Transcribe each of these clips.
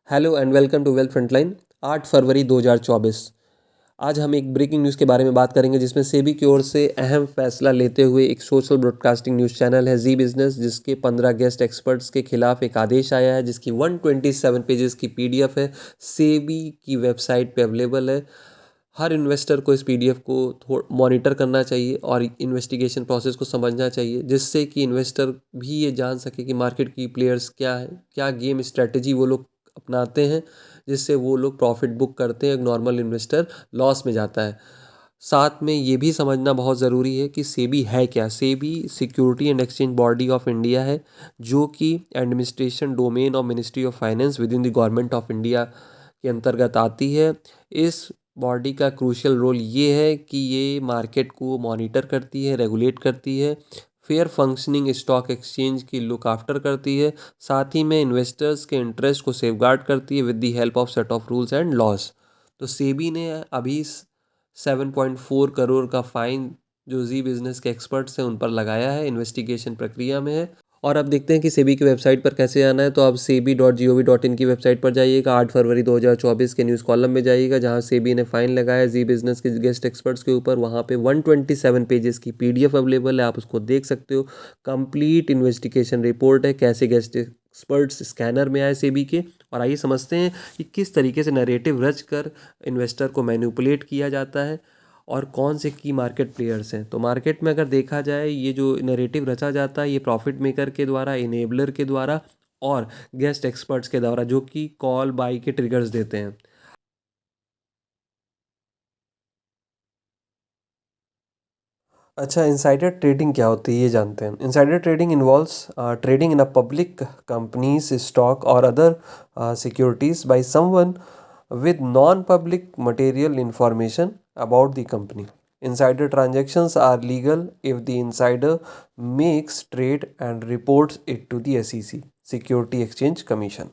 Hello and welcome to Wealth Frontline. 8 फरवरी 2024। आज हम एक ब्रेकिंग न्यूज़ के बारे में बात करेंगे जिसमें सेबी की ओर से अहम फैसला लेते हुए एक सोशल ब्रॉडकास्टिंग न्यूज़ चैनल है जी बिजनेस, जिसके 15 गेस्ट एक्सपर्ट्स के खिलाफ एक आदेश आया है जिसकी 127 पेजेस की पीडीएफ है। सेबी की वेबसाइट पे अवेलेबल है। हर इन्वेस्टर को इस पीडीएफ को मॉनिटर करना चाहिए और इन्वेस्टिगेशन प्रोसेस को समझना चाहिए, जिससे कि इन्वेस्टर भी ये जान सके कि मार्केट की प्लेयर्स क्या है, क्या गेम स्ट्रेटजी वो लोग अपनाते हैं, जिससे वो लोग प्रॉफिट बुक करते हैं, एक नॉर्मल इन्वेस्टर लॉस में जाता है। साथ में ये भी समझना बहुत ज़रूरी है कि सेबी है क्या। SEBI security and exchange body of India है, जो कि administration domain of ministry of finance with in the government of India के अंतर्गत आती है। इस बॉडी का क्रूशियल रोल ये है कि ये मार्केट को मॉनिटर करती है, रेगुलेट करती है, फेयर फंक्शनिंग स्टॉक एक्सचेंज की लुक आफ्टर करती है, साथ ही में इन्वेस्टर्स के इंटरेस्ट को सेफगार्ड करती है with the help of set of rules and loss. तो सेबी ने अभी 7.4 करोड़ का फाइन जो जी बिजनेस के एक्सपर्ट्स हैं उन पर लगाया है, इन्वेस्टिगेशन प्रक्रिया में है। और अब देखते हैं कि सेबी की वेबसाइट पर कैसे आना है। तो आप sebi.gov.in की वेबसाइट पर जाइएगा, 8 फरवरी 2024 के न्यूज़ कॉलम में जाइएगा जहां सेबी ने फाइन लगाया जी बिजनेस के गेस्ट एक्सपर्ट्स के ऊपर। वहां पे 127 पेजेस की पीडीएफ अवेलेबल है, आप उसको देख सकते हो। कंप्लीट इन्वेस्टिगेशन रिपोर्ट है, कैसे गेस्ट एक्सपर्ट्स स्कैनर में आए सेबी के। और आइए समझते हैं कि किस तरीके से नैरेटिव रच कर इन्वेस्टर को मैनिपुलेट किया जाता है और कौन से की मार्केट प्लेयर्स हैं। तो मार्केट में अगर देखा जाए, ये जो नैरेटिव रचा जाता है ये प्रॉफिट मेकर के द्वारा, इनेबलर के द्वारा और गेस्ट एक्सपर्ट्स के द्वारा, जो कि कॉल बाई के ट्रिगर्स देते हैं। अच्छा, इनसाइडर ट्रेडिंग क्या होती है ये जानते हैं। Insider trading involves trading in a public companies stock और other securities by someone with non-public material information about the company. Insider transactions are legal if the insider makes trade and reports it to the SEC, Security Exchange Commission.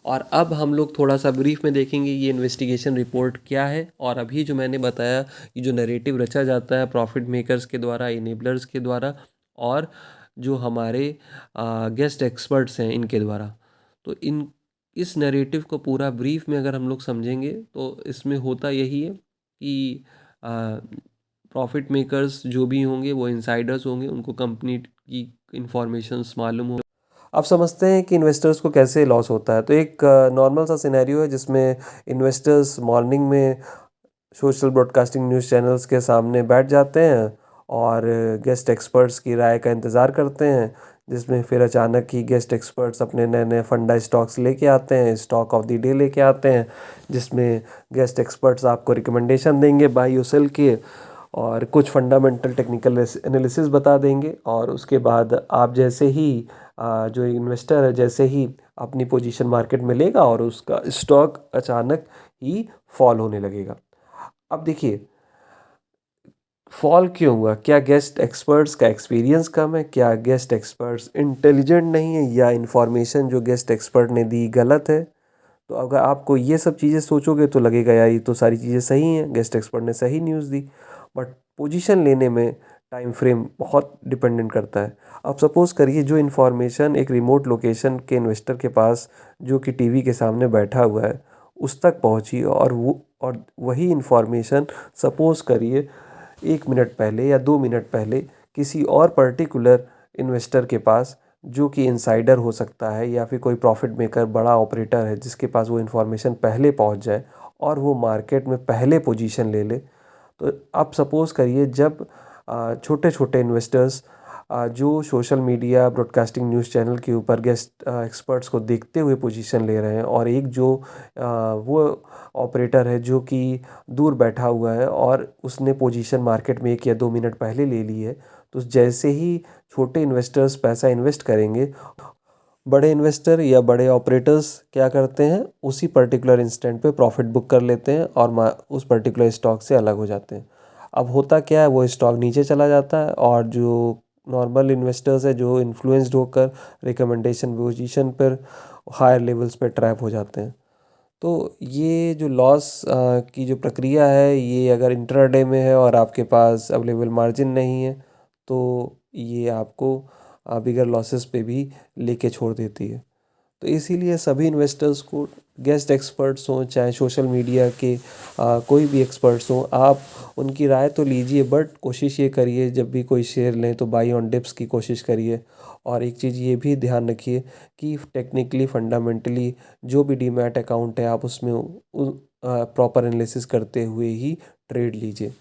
और अब हम लोग थोड़ा सा brief में देखेंगे ये इन्वेस्टिगेशन रिपोर्ट क्या है। और अभी जो मैंने बताया, ये जो नैरेटिव रचा जाता है प्रॉफिट मेकर्स के द्वारा, इनेबलर्स के द्वारा और जो हमारे गेस्ट एक्सपर्ट्स हैं इनके द्वारा, तो इन इस नैरेटिव को पूरा ब्रीफ में अगर हम लोग समझेंगे तो इसमें होता यही है कि प्रॉफिट मेकर्स जो भी होंगे वो इनसाइडर्स होंगे, उनको कंपनी की इंफॉर्मेशंस मालूम हो। अब समझते हैं कि इन्वेस्टर्स को कैसे लॉस होता है। तो एक नॉर्मल सा सिनेरियो है जिसमें इन्वेस्टर्स मॉर्निंग में सोशल ब्रॉडकास्टिंग न्यूज़ चैनल्स के सामने बैठ जाते हैं और गेस्ट एक्सपर्ट्स की राय का इंतज़ार करते हैं, जिसमें फिर अचानक ही गेस्ट एक्सपर्ट्स अपने नए नए फंडा स्टॉक्स लेके आते हैं, स्टॉक ऑफ द डे लेके आते हैं, जिसमें गेस्ट एक्सपर्ट्स आपको रिकमेंडेशन देंगे बाई और सेल के और कुछ फंडामेंटल टेक्निकल एनालिसिस बता देंगे। और उसके बाद आप जैसे ही जो इन्वेस्टर है जैसे ही अपनी पोजीशन मार्केट में लेगा और उसका स्टॉक अचानक ही फॉल होने लगेगा। अब देखिए, फॉल क्यों हुआ? क्या गेस्ट एक्सपर्ट्स का एक्सपीरियंस कम है? क्या गेस्ट एक्सपर्ट्स इंटेलिजेंट नहीं है? या इन्फॉर्मेशन जो गेस्ट एक्सपर्ट ने दी गलत है? तो अगर आपको ये सब चीज़ें सोचोगे तो लगेगा यार ये तो सारी चीज़ें सही हैं, गेस्ट एक्सपर्ट ने सही न्यूज़ दी। बट पोजीशन लेने में टाइम फ्रेम बहुत डिपेंडेंट करता है। अब सपोज़ करिए जो इन्फॉर्मेशन एक रिमोट लोकेशन के इन्वेस्टर के पास, जो कि टीवी के सामने बैठा हुआ है, उस तक पहुंची और वही इन्फॉर्मेशन सपोज़ करिए 1 मिनट पहले या 2 मिनट पहले किसी और पर्टिकुलर इन्वेस्टर के पास, जो कि इंसाइडर हो सकता है या फिर कोई प्रॉफिट मेकर बड़ा ऑपरेटर है जिसके पास वो इन्फॉर्मेशन पहले पहुंच जाए और वो मार्केट में पहले पोजीशन ले ले। तो आप सपोज़ करिए जब छोटे छोटे इन्वेस्टर्स जो social media broadcasting news channel के ऊपर गेस्ट एक्सपर्ट्स को देखते हुए पोजीशन ले रहे हैं और एक जो वो ऑपरेटर है जो कि दूर बैठा हुआ है और उसने पोजीशन मार्केट में 1 या 2 मिनट पहले ले ली है, तो जैसे ही छोटे इन्वेस्टर्स पैसा इन्वेस्ट करेंगे, बड़े इन्वेस्टर या बड़े ऑपरेटर्स क्या करते हैं, उसी पर्टिकुलर इंस्टेंट पे प्रॉफिट बुक कर लेते हैं और उस पर्टिकुलर स्टॉक से अलग हो जाते हैं। अब होता क्या है, वो स्टॉक नीचे चला जाता है और जो नॉर्मल इन्वेस्टर्स है जो इन्फ्लुएंस्ड होकर रिकमेंडेशन पोजीशन पर हायर लेवल्स पे ट्रैप हो जाते हैं। तो ये जो लॉस की जो प्रक्रिया है, ये अगर इंट्राडे में है और आपके पास अवेलेबल मार्जिन नहीं है तो ये आपको बिगर लॉसेस पे भी लेके छोड़ देती है। तो इसीलिए सभी इन्वेस्टर्स को, गेस्ट एक्सपर्ट्स हों चाहे सोशल मीडिया के कोई भी एक्सपर्ट्स हों, आप उनकी राय तो लीजिए, बट कोशिश ये करिए जब भी कोई शेयर लें तो बाई ऑन डिप्स की कोशिश करिए। और एक चीज़ ये भी ध्यान रखिए कि टेक्निकली फंडामेंटली जो भी डीमैट अकाउंट है आप उसमें प्रॉपर एनालिसिस करते हुए ही ट्रेड लीजिए।